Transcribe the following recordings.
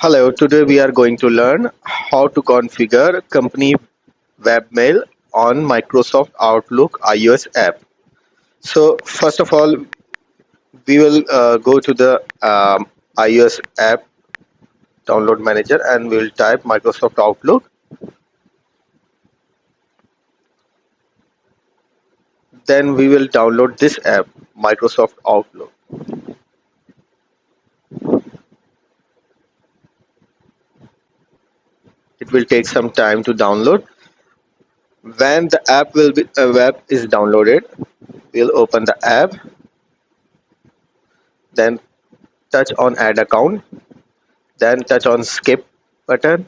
Hello, today we are going to learn how to configure company webmail on Microsoft Outlook iOS app. So first of all, we will go to the iOS app download manager and we will type Microsoft Outlook. Then we will download this app, Microsoft Outlook. It will take some time to download. When the web is downloaded, we'll open the app, then touch on add account, then touch on skip button.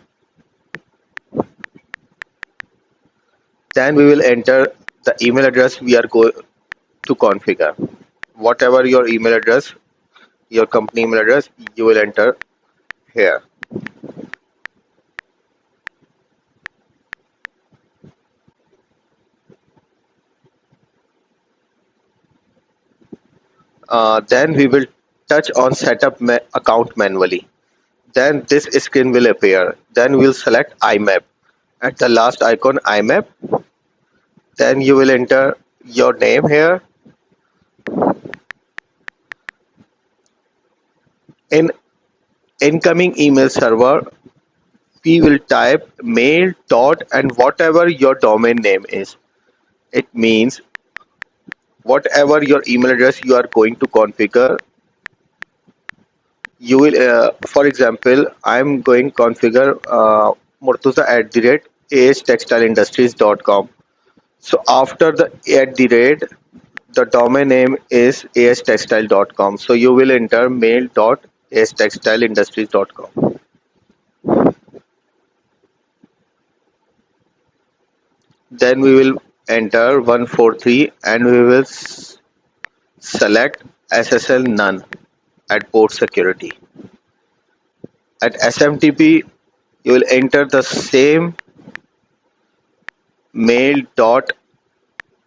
Then we will enter the email address we are going to configure. Whatever your email address, your company email address, you will enter here. Then we will touch on setup account manually. Then this screen will appear. Then we'll select IMAP. At the last icon IMAP, then you will enter your name here. In incoming email server, we will type mail dot and whatever your domain name is. It means whatever your email address you are going to configure, you will for example I'm going configure murtuza at the rate astextileindustries.com. So after the at the rate, the domain name is astextile.com, so you will enter mail.astextileindustries.com. Then we will enter 143 and we will select SSL none at port security. At SMTP, you will enter the same mail dot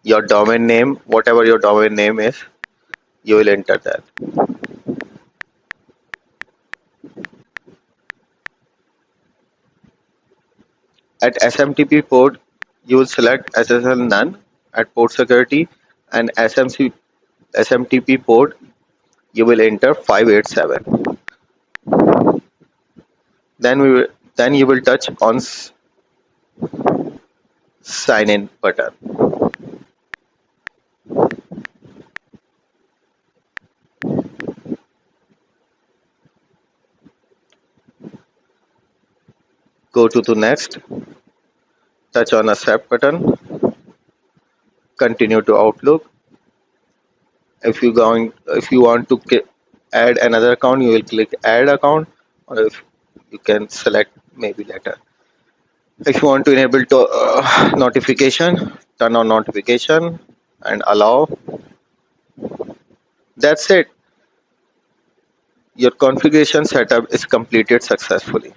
your domain name, whatever your domain name is, you will enter that. At SMTP port, you will select SSL none at port security, and SMTP port, you will enter 587. Then you will touch on sign in button. Go to the next, touch on accept button, continue to Outlook. If you want to add another account, you will click add account, or if you can select maybe later. If you want to enable notification, turn on notification and allow. That's it. Your configuration setup is completed successfully.